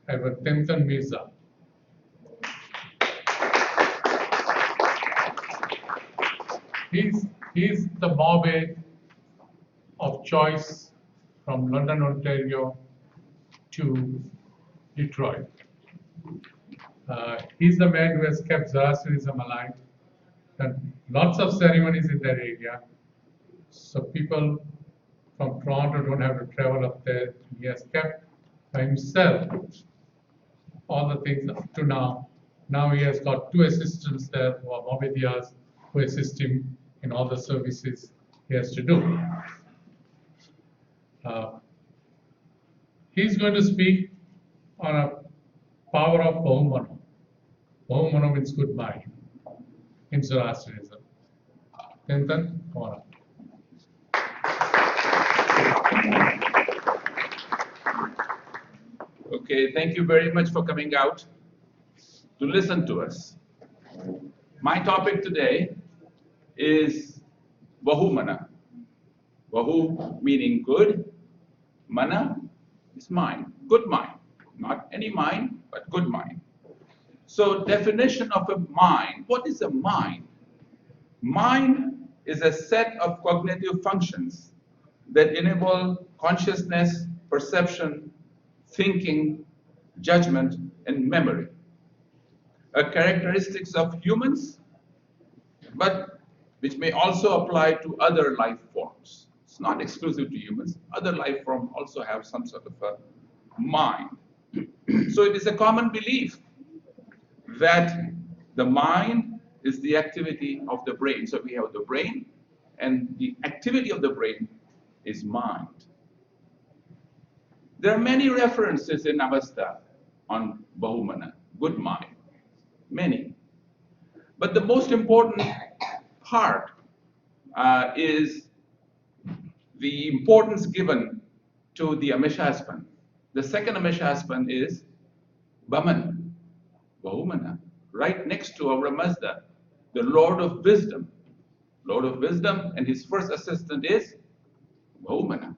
Ervad Tehemton Mirza. He's the Bombay of choice from London, Ontario to Detroit. He's the man who has kept Zoroastrianism alive, done lots of ceremonies in that area. So people from Toronto don't have to travel up there. He has kept by himself all the things up to now. Now he has got 2 assistants there who are Mohammediyas who assist him in all the services he has to do. He's going to speak on a power of Bahumana. Bahumana means good mind in Zoroastrianism. Tehemton, come on up. Okay, thank you very much for coming out to listen to us. My topic today is Bahumana. Bahu meaning good, mana is mind, good mind. Not any mind, but good mind. So definition of a mind, what is a mind? Mind is a set of cognitive functions that enable consciousness, perception, thinking, judgment, and memory. A characteristics of humans, but which may also apply to other life forms. It's not exclusive to humans. Other life forms also have some sort of a mind. So it is a common belief that the mind is the activity of the brain. So we have the brain, and the activity of the brain is mind. There are many references in Avesta on Bahumana, good mind, many. But the most important part is the importance given to the Ameshaspan. The second Ameshaspan is Baman, Bahumana, right next to our Mazda, the Lord of Wisdom. Lord of Wisdom, and his first assistant is Bahumana,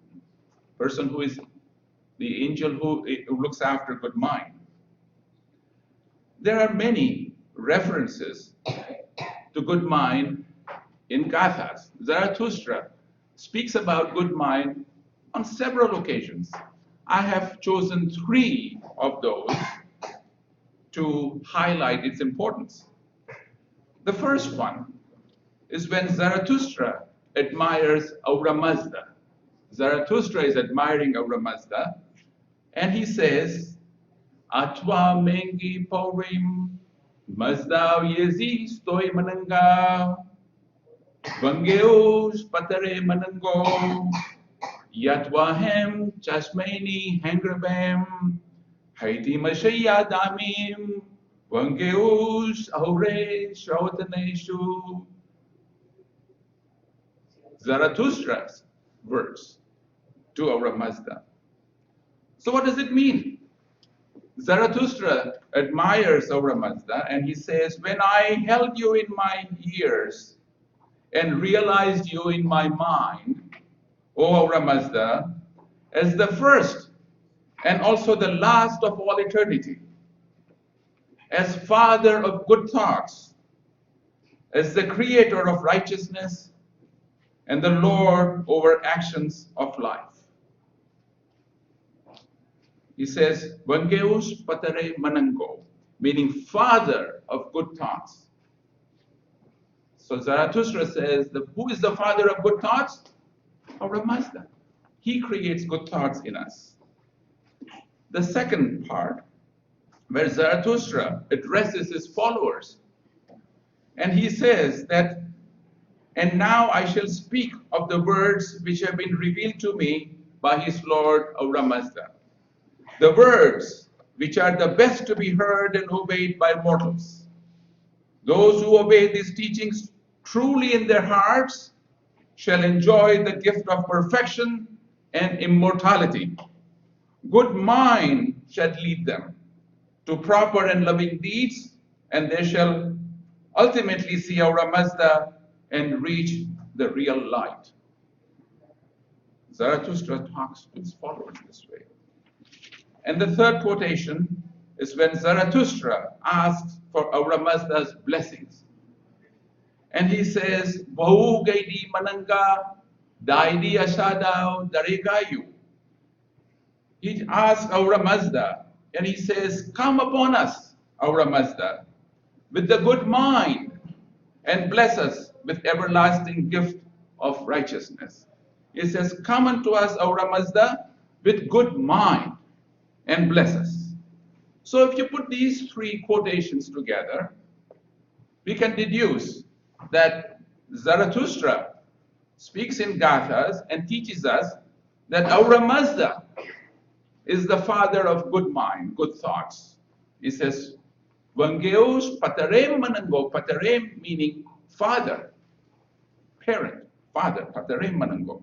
person who is the angel who looks after good mind. There are many references to good mind in Gathas. Zarathustra speaks about good mind on several occasions. I have chosen 3 of those to highlight its importance. The first one is when Zarathustra admires Aura Mazda. Zarathustra is admiring Aura Mazda, and he says, Atwa mengi paurim Mazda yezi stoi mananga Vangeus patare manango Yatwahem chasmeni hangrabem Haiti mashaya damim Vangeus aure shrautaneshu. Zarathustra's verse to Aura Mazda. So what does it mean? Zarathustra admires Aura Mazda, and he says, when I held you in my ears and realized you in my mind, O Aura Mazda, as the first and also the last of all eternity, as father of good thoughts, as the creator of righteousness, and the Lord over actions of life. He says, Vangeus patare manango, meaning father of good thoughts. So Zarathustra says, who is the father of good thoughts? Aura Mazda. He creates good thoughts in us. The second part, where Zarathustra addresses his followers, and he says that, and now I shall speak of the words which have been revealed to me by his Lord Aura Mazda. The words which are the best to be heard and obeyed by mortals. Those who obey these teachings truly in their hearts shall enjoy the gift of perfection and immortality. Good mind shall lead them to proper and loving deeds, and they shall ultimately see Aura Mazda and reach the real light. Zarathustra talks to his followers this way. And the third quotation is when Zarathustra asks for Ahura Mazda's blessings. And he says, Bahu Gaidi Mananga, Daidi Ashadao, Daregayu. He asks Ahura Mazda, and he says, come upon us, Ahura Mazda, with the good mind, and bless us with everlasting gift of righteousness. He says, come unto us, Ahura Mazda, with good mind, and bless us. So if you put these three quotations together, we can deduce that Zarathustra speaks in Gathas and teaches us that Ahura Mazda is the father of good mind, good thoughts. He says, Vangeus patarem manango, patarem meaning father, parent, father, patarem manango.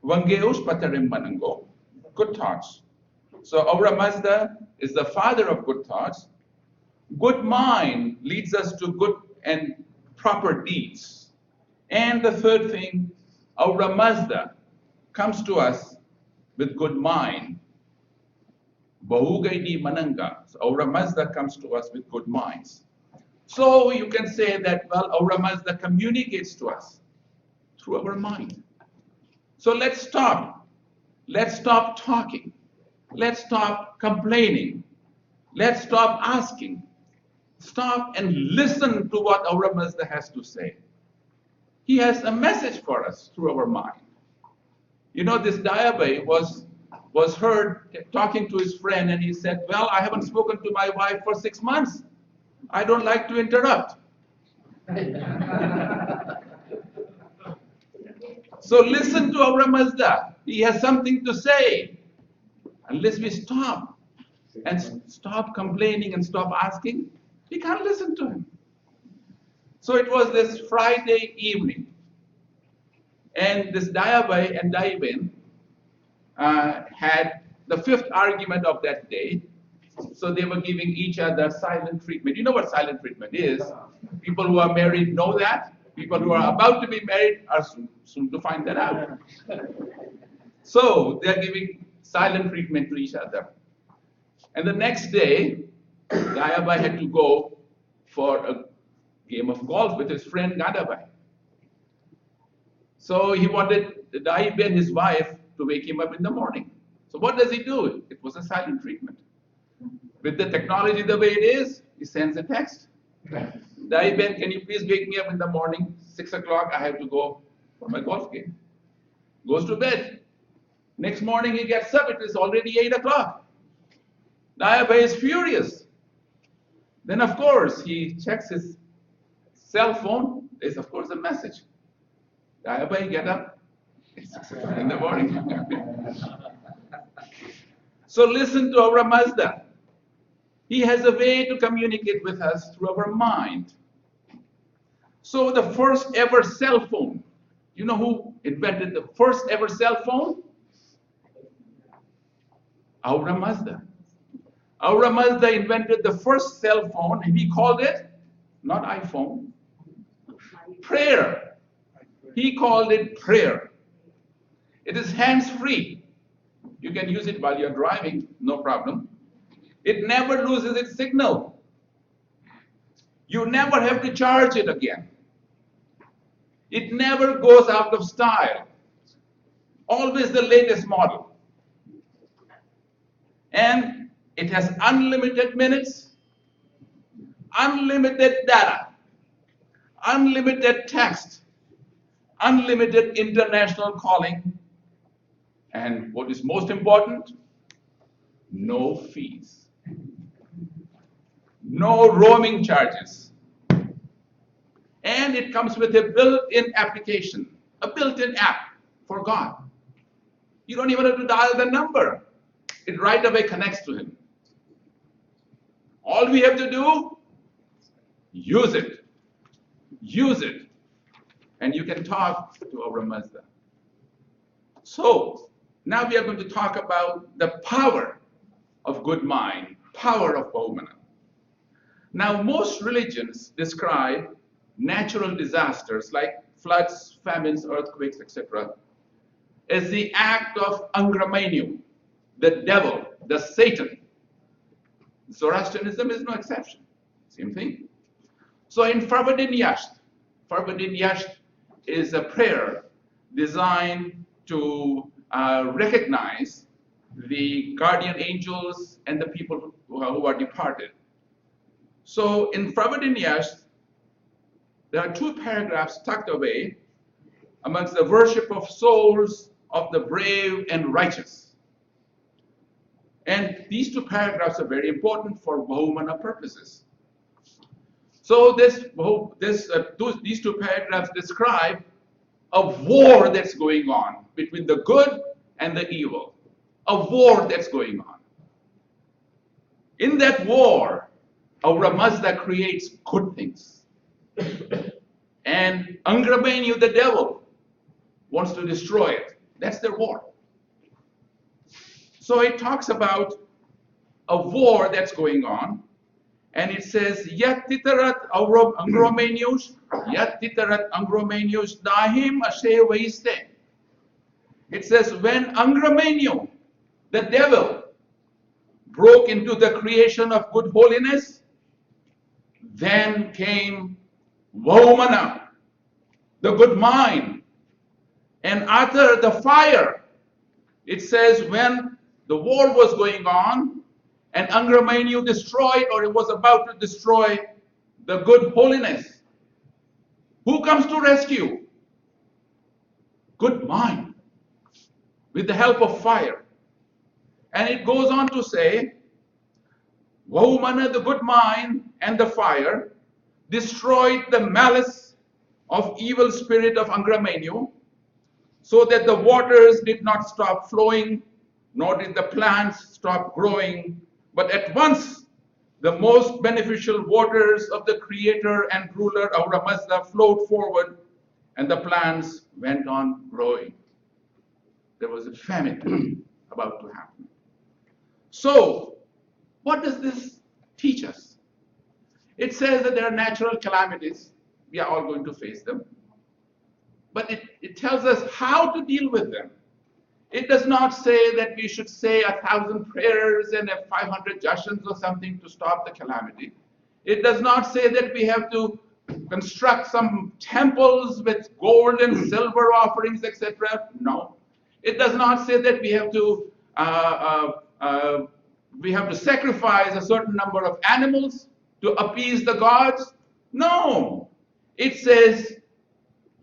Vangeus patarem manango, good thoughts. So Ahura Mazda is the father of good thoughts. Good mind leads us to good and proper deeds. And the third thing, Ahura Mazda comes to us with good mind. Bahugaidi Mananga. So Ahura Mazda comes to us with good minds. So you can say that, well, Ahura Mazda communicates to us through our mind. So let's stop. Let's stop talking. Let's stop complaining. Let's stop asking. Stop and listen to what Ahura Mazda has to say. He has a message for us through our mind. You know, this Dayabai was heard talking to his friend, and he said, well, I haven't spoken to my wife for 6 months. I don't like to interrupt. So listen to Ahura Mazda. He has something to say. Unless we stop and stop complaining and stop asking, we can't listen to him. So it was this Friday evening, and this Dayabai and Daibin had the fifth argument of that day. So they were giving each other silent treatment. You know what silent treatment is? People who are married know that. People who are about to be married are soon to find that out. So they're giving silent treatment to each other. And the next day, Dayabai had to go for a game of golf with his friend Gadabai. So he wanted Dayabai and his wife to wake him up in the morning. So what does he do? It was a silent treatment. With the technology the way it is, he sends a text. Dayabai, can you please wake me up in the morning? 6 o'clock, I have to go for my golf game. Goes to bed. Next morning he gets up, it is already 8 o'clock. Dayabai is furious. Then of course he checks his cell phone. There's of course a message. Dayabai, get up. It's 6 o'clock in the morning. So listen to Ahura Mazda. He has a way to communicate with us through our mind. So the first ever cell phone, you know who invented the first ever cell phone? Ahura Mazda. Ahura Mazda invented the first cell phone, and he called it, not iPhone, prayer. He called it prayer. It is hands-free. You can use it while you're driving, no problem. It never loses its signal. You never have to charge it again. It never goes out of style. Always the latest model. And it has unlimited minutes, unlimited data, unlimited text, unlimited international calling, and what is most important, no fees. No roaming charges. And it comes with a built-in application, a built-in app for God. You don't even have to dial the number. It right away connects to him. All we have to do, use it. Use it. And you can talk to Ahura Mazda. So, now we are going to talk about the power of good mind, power of Bahumana. Now, most religions describe natural disasters like floods, famines, earthquakes, etc., as the act of Angramainu, the devil, the Satan. Zoroastrianism is no exception. Same thing. So in Farvadin Yasht is a prayer designed to recognize the guardian angels and the people who are departed. So in Farvadin Yasht, there are 2 paragraphs tucked away amongst the worship of souls of the brave and righteous. And these 2 paragraphs are very important for Bahumana purposes. So these 2 paragraphs describe a war that's going on between the good and the evil. A war that's going on. In that war, Ahura Mazda creates good things. And Angramenyu, the devil, wants to destroy it. That's their war. So it talks about a war that's going on, and it says, Yat titarat Angramenyus, Yat titarat Angramenyus dahim ashe vaiste. It says, when Angramenyu, the devil, broke into the creation of good holiness, then came Vahumana, the good mind, and Atar, the fire. It says when the war was going on and Angramenyu destroyed, or it was about to destroy, the good holiness, who comes to rescue? Good mind, with the help of fire. And it goes on to say, Vahumana, the good mind, and the fire destroyed the malice of evil spirit of Angramenyu, so that the waters did not stop flowing, nor did the plants stop growing, but at once the most beneficial waters of the creator and ruler Ahura Mazda flowed forward, and the plants went on growing. There was a famine about to happen. So, what does this teach us? It says that there are natural calamities. We are all going to face them. But it tells us how to deal with them. It does not say that we should say 1,000 prayers and 500 jashans or something to stop the calamity. It does not say that we have to construct some temples with gold and silver offerings, etc. No. It does not say that we have to sacrifice a certain number of animals to appease the gods. No. It says,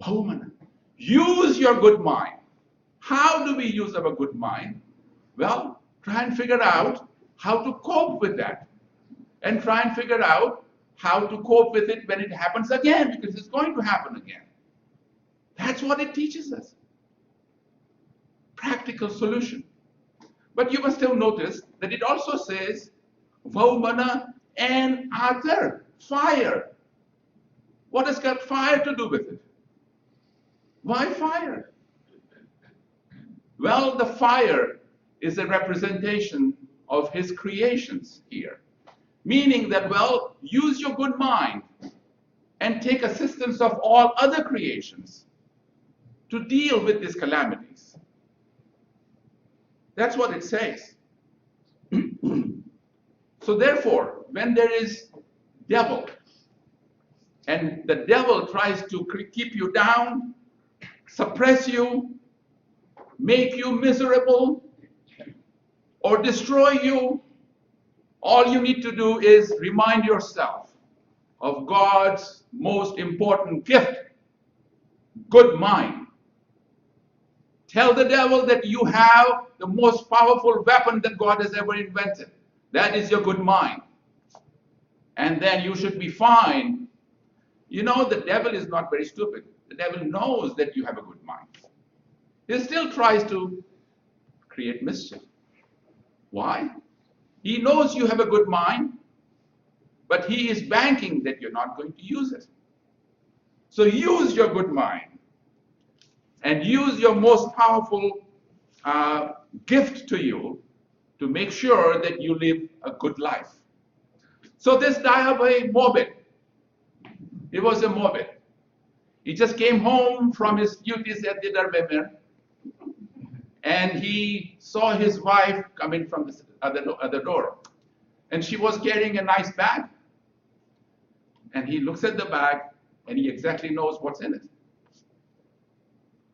Bahumana, use your good mind. How do we use our good mind? Well, try and figure out how to cope with that. And try and figure out how to cope with it when it happens again, because it's going to happen again. That's what it teaches us. Practical solution. But you must have noticed that it also says, Vahumana and Atar, fire. What has got fire to do with it? Why fire? Well, the fire is a representation of his creations here. Meaning that, well, use your good mind and take assistance of all other creations to deal with these calamities. That's what it says. So therefore, when there is devil, and the devil tries to keep you down, suppress you, make you miserable, or destroy you, all you need to do is remind yourself of God's most important gift, good mind. Tell the devil that you have the most powerful weapon that God has ever invented. That is your good mind. And then you should be fine. You know, the devil is not very stupid. The devil knows that you have a good mind. He still tries to create mischief. Why? He knows you have a good mind, but he is banking that you're not going to use it. So use your good mind and use your most powerful gift to you to make sure that you live a good life. So this Dayabai Morbid, he was a Morbid. He just came home from his duties at the Darbemir, and he saw his wife come in from the other door. And she was carrying a nice bag. And he looks at the bag, and he exactly knows what's in it.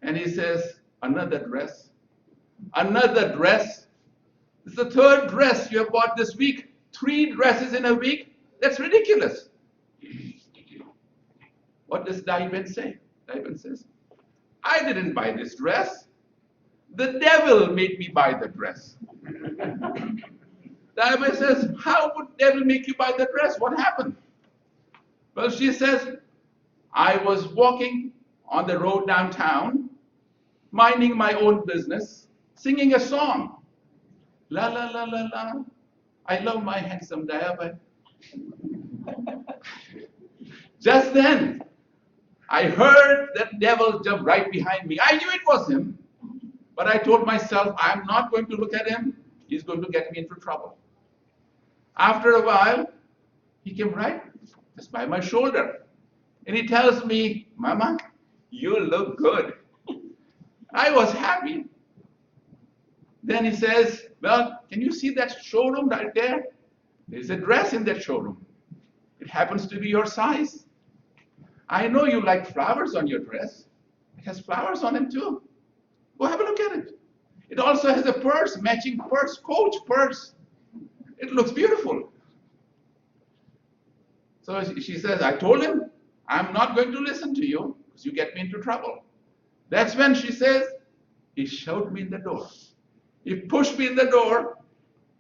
And he says, another dress? Another dress? This is the third dress you have bought this week. 3 dresses in a week? That's ridiculous. What does Daiben say? Daiben says, I didn't buy this dress. The devil made me buy the dress. Daiben says, how would devil make you buy the dress? What happened? Well, she says, I was walking on the road downtown, minding my own business, singing a song. La la la la la, I love my handsome Daiben. Just then, I heard that devil jump right behind me. I knew it was him, but I told myself, I'm not going to look at him. He's going to get me into trouble. After a while, he came right just by my shoulder. And he tells me, Mama, you look good. I was happy. Then he says, well, can you see that showroom right there? There's a dress in that showroom. It happens to be your size. I know you like flowers on your dress. It has flowers on it too. Go have a look at it. It also has a purse, matching purse, Coach purse. It looks beautiful. So she says, I told him, I'm not going to listen to you because you get me into trouble. That's when she says, he shoved me in the door. He pushed me in the door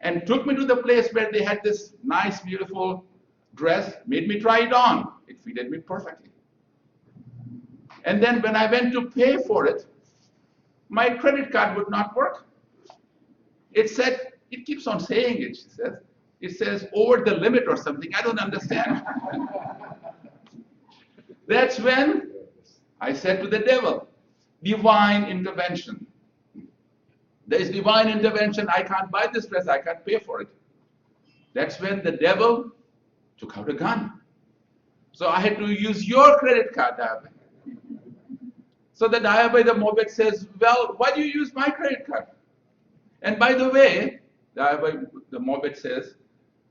and took me to the place where they had this nice, beautiful dress, made me try it on. It fitted me perfectly. And then when I went to pay for it, my credit card would not work. It said, it keeps on saying it, she says. It says over the limit or something. I don't understand. That's when I said to the devil, divine intervention. There is divine intervention. I can't buy this dress. I can't pay for it. That's when the devil took out a gun. So I had to use your credit card, Daiben. So the Daiben, the Mobet says, well, why do you use my credit card? And by the way, the Mobet says,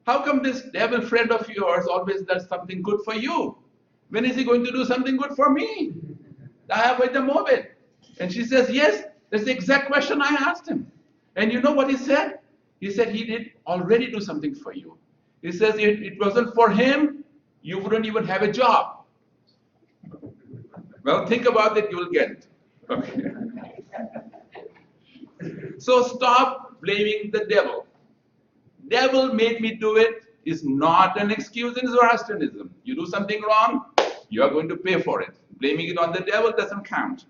how come this devil friend of yours always does something good for you? When is he going to do something good for me? Daiben, the Mobet. And she says, yes, that's the exact question I asked him. And you know what he said? He said he did already do something for you. He says if it wasn't for him, you wouldn't even have a job. Well, think about it, you will get it. Okay. So stop blaming the devil. Devil made me do it is not an excuse in Zoroastrianism. You do something wrong, you are going to pay for it. Blaming it on the devil doesn't count.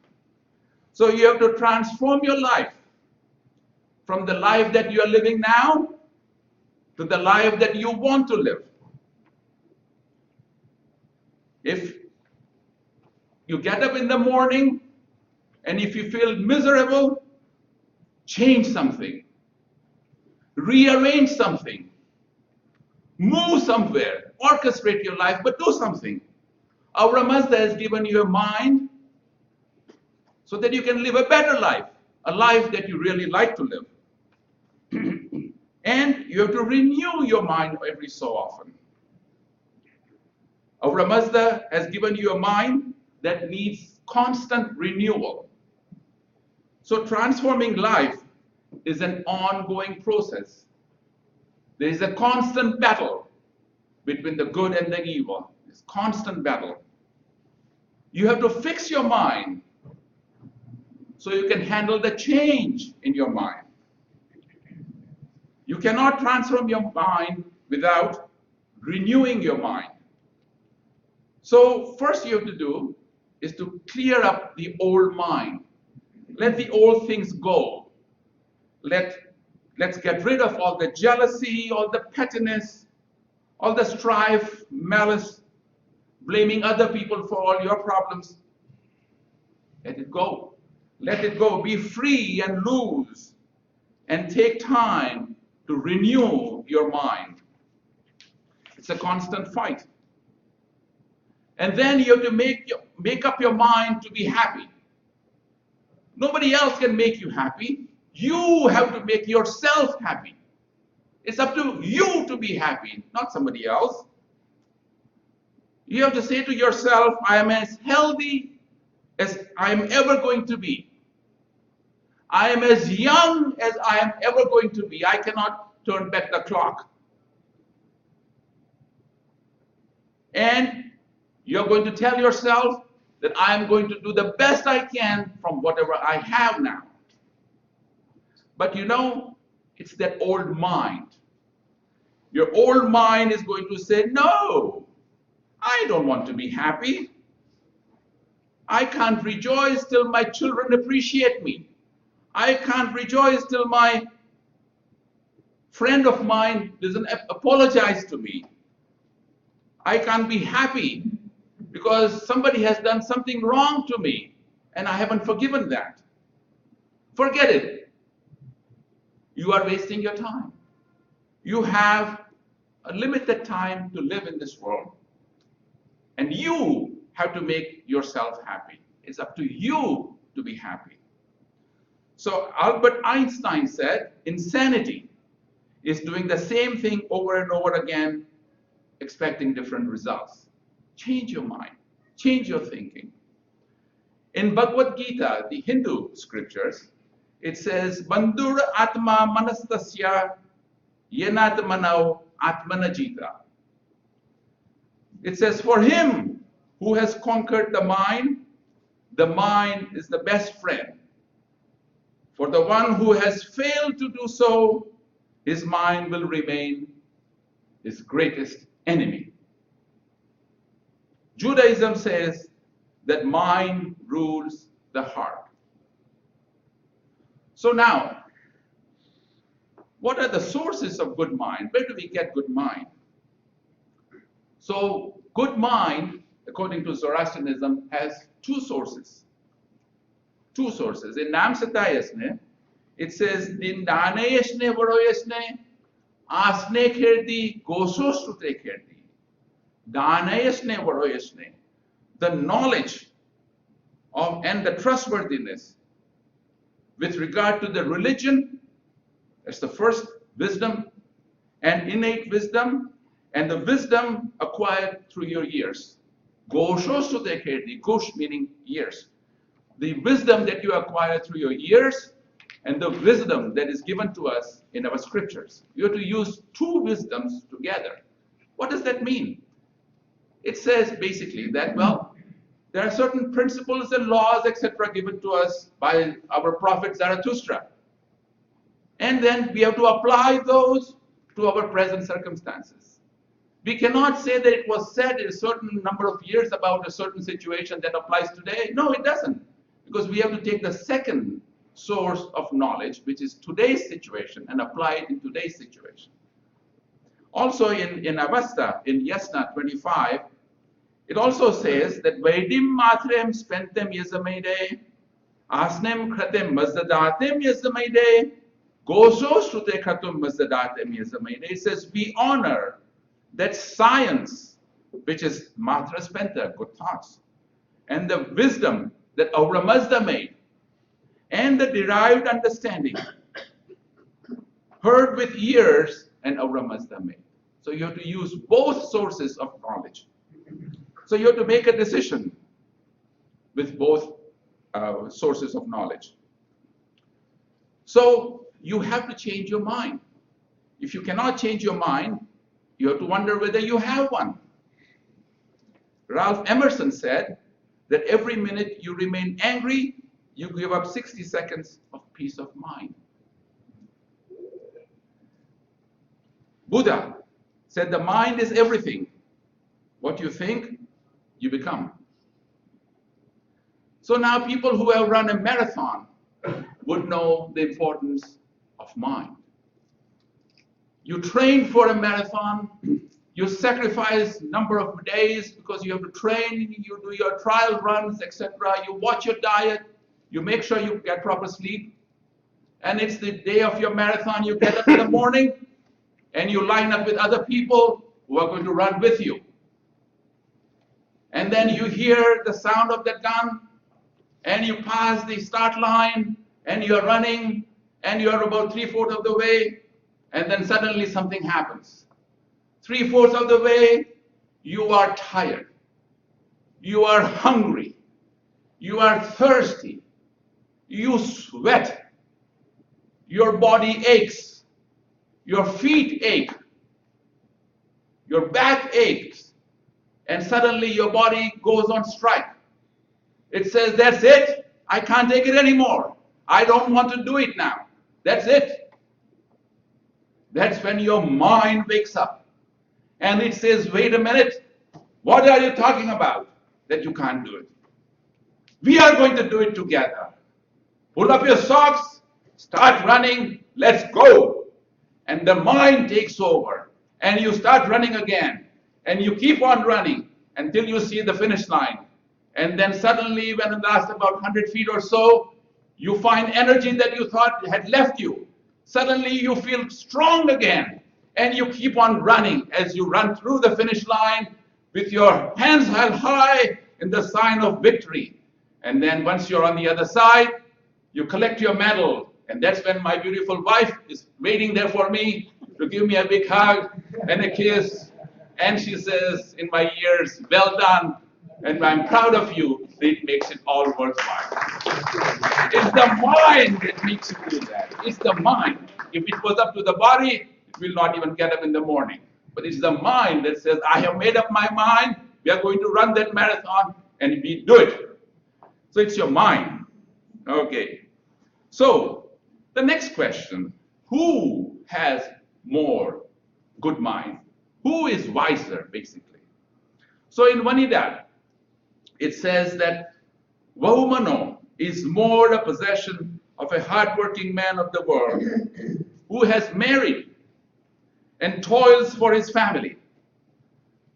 So you have to transform your life from the life that you are living now to the life that you want to live. If you get up in the morning and if you feel miserable, change something. Rearrange something. Move somewhere. Orchestrate your life, but do something. Our Mazda has given you a mind so that you can live a better life, a life that you really like to live. And you have to renew your mind every so often. Our Mazda has given you a mind that needs constant renewal. So transforming life is an ongoing process. There is a constant battle between the good and the evil. It's constant battle. You have to fix your mind so you can handle the change in your mind. You cannot transform your mind without renewing your mind. So first you have to do is to clear up the old mind. Let the old things go. Let's get rid of all the jealousy, all the pettiness, all the strife, malice, blaming other people for all your problems. Let it go. Let it go. Be free and loose and take time to renew your mind. It's a constant fight. And then you have to make up your mind to be happy. Nobody else can make you happy. You have to make yourself happy. It's up to you to be happy, not somebody else. You have to say to yourself, I am as healthy as I am ever going to be. I am as young as I am ever going to be. I cannot turn back the clock. And you're going to tell yourself that I am going to do the best I can from whatever I have now. But you know, it's that old mind. Your old mind is going to say, no, I don't want to be happy. I can't rejoice till my children appreciate me. I can't rejoice till my friend of mine doesn't apologize to me. I can't be happy because somebody has done something wrong to me and I haven't forgiven that. Forget it. You are wasting your time. You have a limited time to live in this world. And you have to make yourself happy. It's up to you to be happy. So Albert Einstein said, insanity is doing the same thing over and over again, expecting different results. Change your mind, change your thinking. In Bhagavad Gita, the Hindu scriptures, it says, Bandhur Atma Manastasya Yenatmanau Atmanajita. It says, for him who has conquered the mind is the best friend. For the one who has failed to do so, his mind will remain his greatest enemy. Judaism says that mind rules the heart. So now, what are the sources of good mind? Where do we get good mind? So, good mind, according to Zoroastrianism, has two sources. Two sources. In NAMC, it says, Din danayashne varoyashne, asne kherdi, gosostrute kherdi. Danayashne varoyashne. The knowledge of and the trustworthiness with regard to the religion, that's the first wisdom, and innate wisdom, and the wisdom acquired through your years. Gosostrute kherdi, gosh meaning years. The wisdom that you acquire through your years and the wisdom that is given to us in our scriptures. You have to use two wisdoms together. What does that mean? It says basically that, well, there are certain principles and laws, etc., given to us by our prophet Zarathustra. And then we have to apply those to our present circumstances. We cannot say that it was said a certain number of years about a certain situation that applies today. No, it doesn't. Because we have to take the second source of knowledge, which is today's situation, and apply it in today's situation. Also in Avasta, in Yasna 25, it also says that Vaidim matrem spentem yazamaide, asnem kratem mazdadatem yazamaide, goso shrute kratum mazdadatem yazamaide. It says we honor that science, which is matra spenta, good thoughts, and the wisdom that Aura Mazda made, and the derived understanding heard with ears and Aura Mazda made. So you have to use both sources of knowledge. So you have to make a decision with both sources of knowledge. So you have to change your mind. If you cannot change your mind, you have to wonder whether you have one. Ralph Emerson said that every minute you remain angry, you give up 60 seconds of peace of mind. Buddha said the mind is everything. What you think, you become. So now people who have run a marathon would know the importance of mind. You train for a marathon, you sacrifice number of days because you have to train, you do your trial runs, etc. You watch your diet, you make sure you get proper sleep. And it's the day of your marathon, you get up in the morning and you line up with other people who are going to run with you. And then you hear the sound of the gun and you pass the start line and you're running and you are about 3/4 of the way, and then suddenly something happens. 3/4 of the way, you are tired, you are hungry, you are thirsty, you sweat, your body aches, your feet ache, your back aches, and suddenly your body goes on strike. It says, that's it, I can't take it anymore. I don't want to do it now. That's it. That's when your mind wakes up and it says, wait a minute, what are you talking about that you can't do it? We are going to do it together. Pull up your socks, start running, let's go. And the mind takes over and you start running again and you keep on running until you see the finish line. And then suddenly, when it lasts about 100 feet or so, you find energy that you thought had left you. Suddenly you feel strong again and you keep on running as you run through the finish line with your hands held high in the sign of victory. And then once you're on the other side, you collect your medal. And that's when my beautiful wife is waiting there for me to give me a big hug and a kiss. And she says in my ears, well done, and I'm proud of you. It makes it all worthwhile. It's the mind that makes you do that. It's the mind. If it was up to the body, it will not even get up in the morning. But it's the mind that says, I have made up my mind. We are going to run that marathon, and we do it. So it's your mind. Okay. So the next question, who has more good mind? Who is wiser, basically? So in Vanidad, it says that Vahumano is more a possession of a hardworking man of the world who has married and toils for his family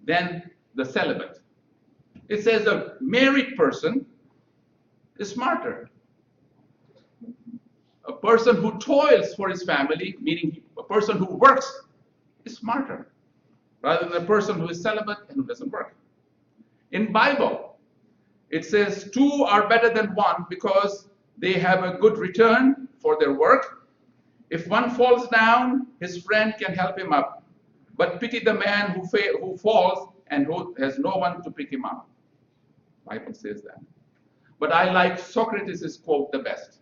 than the celibate. It says a married person is smarter. A person who toils for his family, meaning a person who works, is smarter rather than a person who is celibate and who doesn't work. In Bible, it says two are better than one because they have a good return for their work. If one falls down, his friend can help him up. But pity the man who falls and who has no one to pick him up. Bible says that. But I like Socrates' quote the best.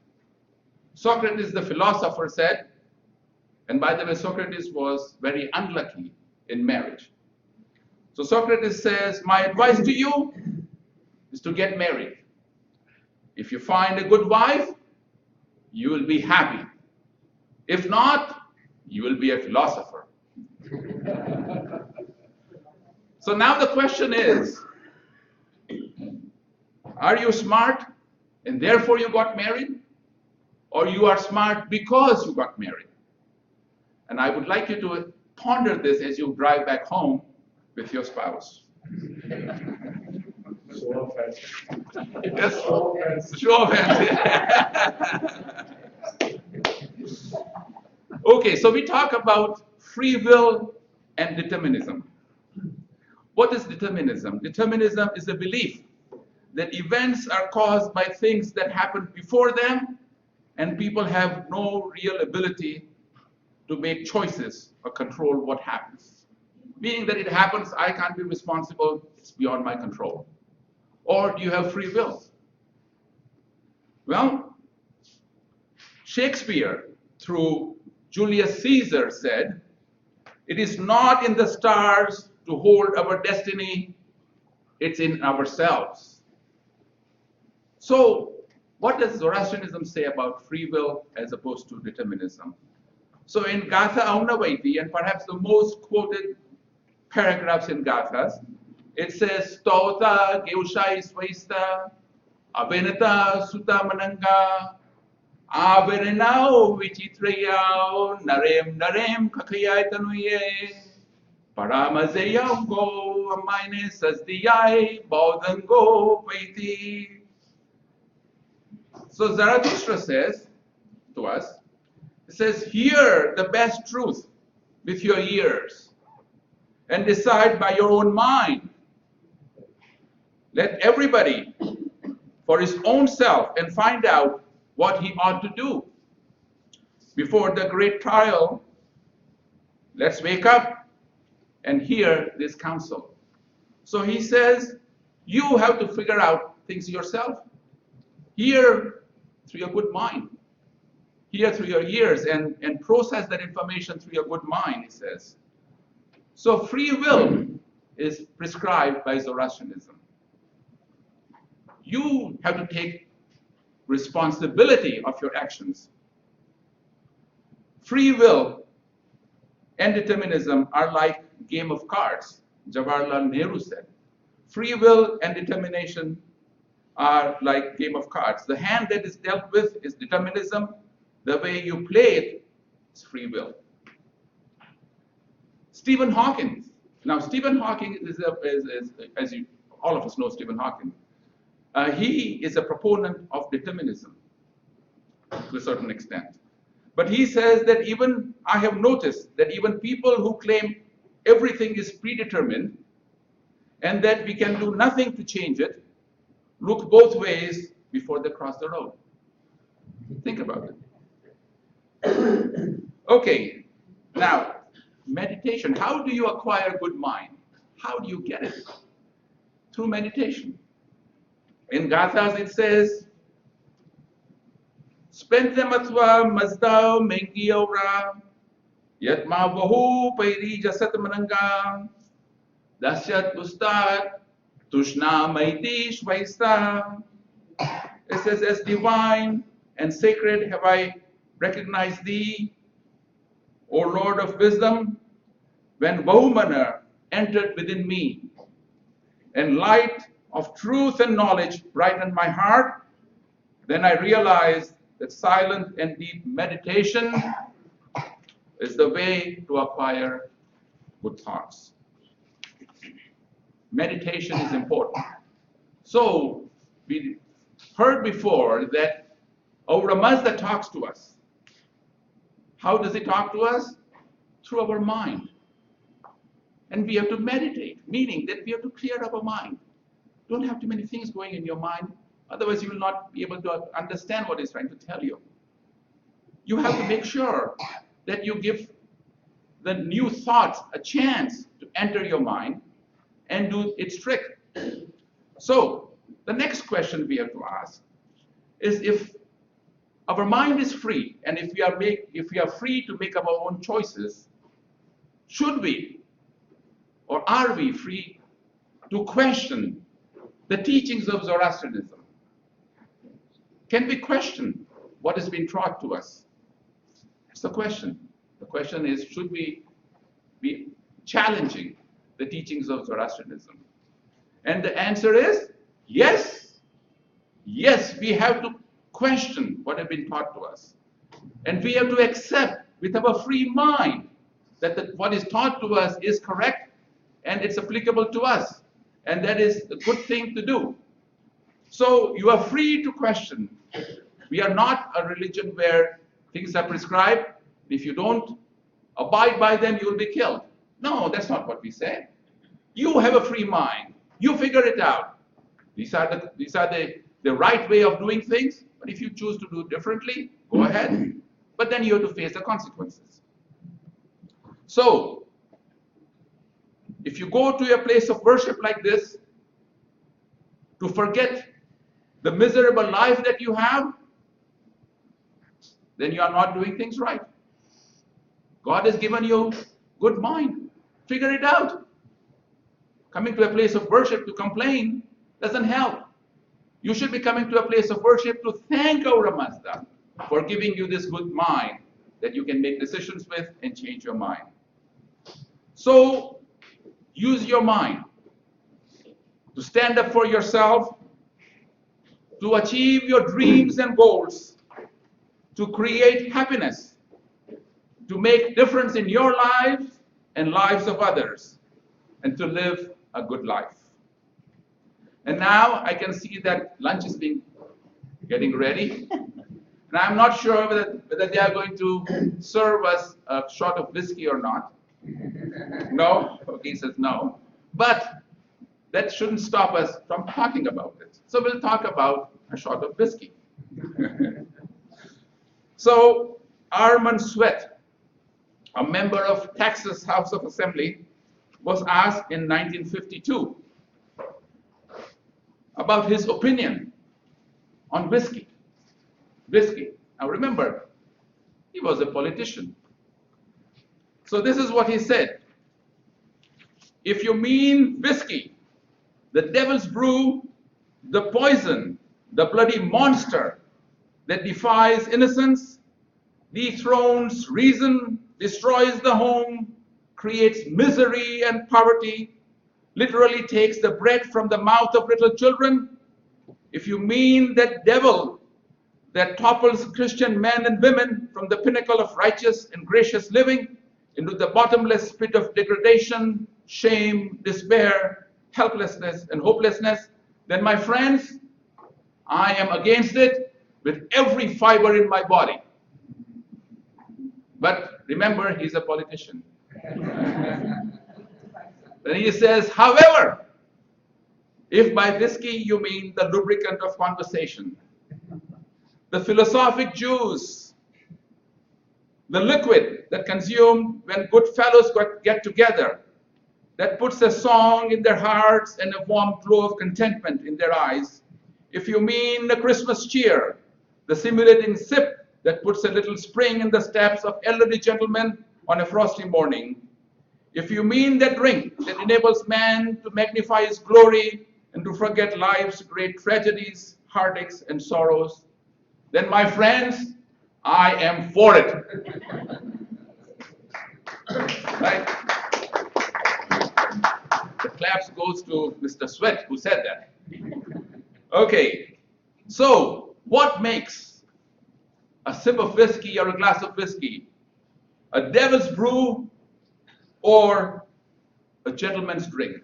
Socrates, the philosopher, said, and by the way, Socrates was very unlucky in marriage. So Socrates says, my advice to you is to get married. If you find a good wife, you will be happy. If not, you will be a philosopher. So now the question is, are you smart and therefore you got married? Or you are smart because you got married? And I would like you to ponder this as you drive back home with your spouse. Show of hands. Yes. Show of hands. Show of hands. Okay, so we talk about free will and determinism. What is determinism? Determinism is a belief that events are caused by things that happened before them, and people have no real ability to make choices or control what happens. Meaning that it happens, I can't be responsible, it's beyond my control. Or do you have free will? Well, Shakespeare, through Julius Caesar, said, it is not in the stars to hold our destiny, it's in ourselves. So, what does Zoroastrianism say about free will as opposed to determinism? So in Gatha Aunavaiti, and perhaps the most quoted paragraphs in Gathas, it says, Stauta Geushai Swaista, Avenata Sutta Mananga, Averenao Vichitrayao, Narem Kakayai Tanuye, Paramazayango, Amine Sasdiyai, Baudango Paiti. So Zarathustra says to us, it says, hear the best truth with your ears and decide by your own mind. Let everybody for his own self and find out what he ought to do. before the great trial, let's wake up and hear this counsel. So he says, you have to figure out things yourself. Hear through your good mind. Hear through your ears and process that information through your good mind, he says. So free will is prescribed by Zoroastrianism. You have to take responsibility of your actions. Free will and determinism are like game of cards, Jawaharlal Nehru said. Free will and determination are like game of cards. The hand that is dealt with is determinism. The way you play it is free will. Stephen Hawking. Now, Stephen Hawking is as you, all of us know Stephen Hawking. He is a proponent of determinism to a certain extent. But he says that even, I have noticed that even people who claim everything is predetermined and that we can do nothing to change it, look both ways before they cross the road. Think about it. Okay, now, meditation. How do you acquire good mind? How do you get it? Through meditation. In Gathas it says, Spentematwa mazdao mengiora, yatma vahu pairi jasat mananga, dasyat ustad, tushna maiti shvaista. It says, as divine and sacred have I recognized thee, O Lord of wisdom, when Vahumana entered within me, and light of truth and knowledge brightened my heart, then I realized that silent and deep meditation is the way to acquire good thoughts. Meditation is important. So, we heard before that our Mazda talks to us. How does he talk to us? Through our mind. And we have to meditate, meaning that we have to clear our mind. Don't have too many things going in your mind, otherwise you will not be able to understand what he's trying to tell you. You have to make sure that you give the new thoughts a chance to enter your mind and do its trick. So, the next question we have to ask is, if our mind is free, and if we are free to make our own choices, should we, or are we free to question the teachings of Zoroastrianism? Can we question what has been taught to us? That's the question. The question is, should we be challenging the teachings of Zoroastrianism? And the answer is yes. Yes, we have to question what has been taught to us. And we have to accept with our free mind that what is taught to us is correct and it's applicable to us. And that is a good thing to do. So you are free to question. We are not a religion where things are prescribed. If you don't abide by them, you will be killed. No, that's not what we say. You have a free mind. You figure it out. These are the right way of doing things. But if you choose to do differently, go ahead. But then you have to face the consequences. So, if you go to a place of worship like this, to forget the miserable life that you have, then you are not doing things right. God has given you good mind. Figure it out. Coming to a place of worship to complain doesn't help. You should be coming to a place of worship to thank our Mazda for giving you this good mind that you can make decisions with and change your mind. So, use your mind to stand up for yourself, to achieve your dreams and goals, to create happiness, to make difference in your life and lives of others, and to live a good life. And now I can see that lunch is getting ready. And I'm not sure whether they are going to serve us a shot of whiskey or not. No? Okay, he says no. But that shouldn't stop us from talking about it. So we'll talk about a shot of whiskey. So Armand Sweat, a member of Texas House of Assembly, was asked in 1952 about his opinion on whiskey. Whiskey. Now remember, he was a politician. So this is what he said. If you mean whiskey, the devil's brew, the poison, the bloody monster that defies innocence, dethrones reason, destroys the home, creates misery and poverty, literally takes the bread from the mouth of little children, if you mean that devil that topples Christian men and women from the pinnacle of righteous and gracious living into the bottomless pit of degradation, shame, despair, helplessness, and hopelessness, then my friends, I am against it with every fiber in my body. But remember, he's a politician. Then he says, however, if by whiskey you mean the lubricant of conversation, the philosophic juice, the liquid that consumed when good fellows get together, that puts a song in their hearts and a warm glow of contentment in their eyes, if you mean the Christmas cheer, the simulating sip that puts a little spring in the steps of elderly gentlemen on a frosty morning, if you mean that drink that enables man to magnify his glory and to forget life's great tragedies, heartaches, and sorrows, then my friends, I am for it. Right? The claps goes to Mr. Sweat, who said that. Okay, so what makes a sip of whiskey or a glass of whiskey a devil's brew or a gentleman's drink?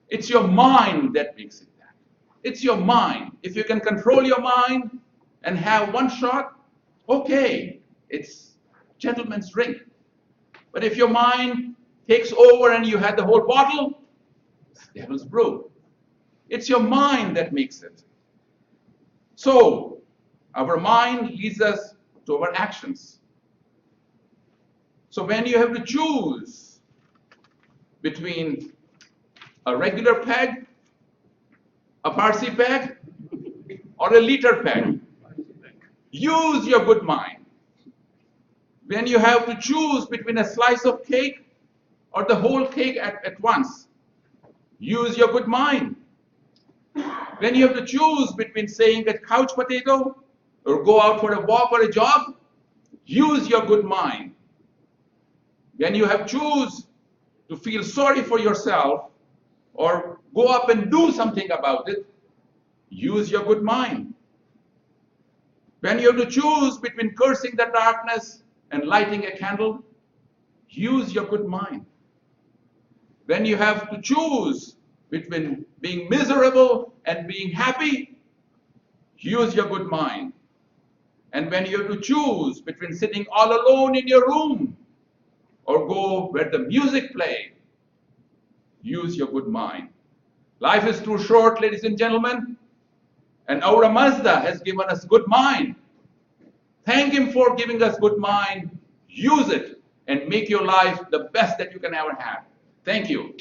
It's your mind that makes it that. It's your mind. If you can control your mind and have one shot, okay, it's gentleman's drink. But if your mind takes over and you had the whole bottle, it's devil's brew. It's your mind that makes it. So, our mind leads us to our actions. So when you have to choose between a regular peg, a Parsi peg, or a liter peg, use your good mind. When you have to choose between a slice of cake or the whole cake at once, use your good mind. When you have to choose between saying a couch potato or go out for a walk or a jog, use your good mind. When you have to choose to feel sorry for yourself or go up and do something about it, use your good mind. When you have to choose between cursing the darkness and lighting a candle, use your good mind. When you have to choose between being miserable and being happy, use your good mind. And when you have to choose between sitting all alone in your room or go where the music plays, use your good mind. Life is too short, ladies and gentlemen, and our Mazda has given us good mind. Thank him for giving us good mind. Use it and make your life the best that you can ever have. Thank you.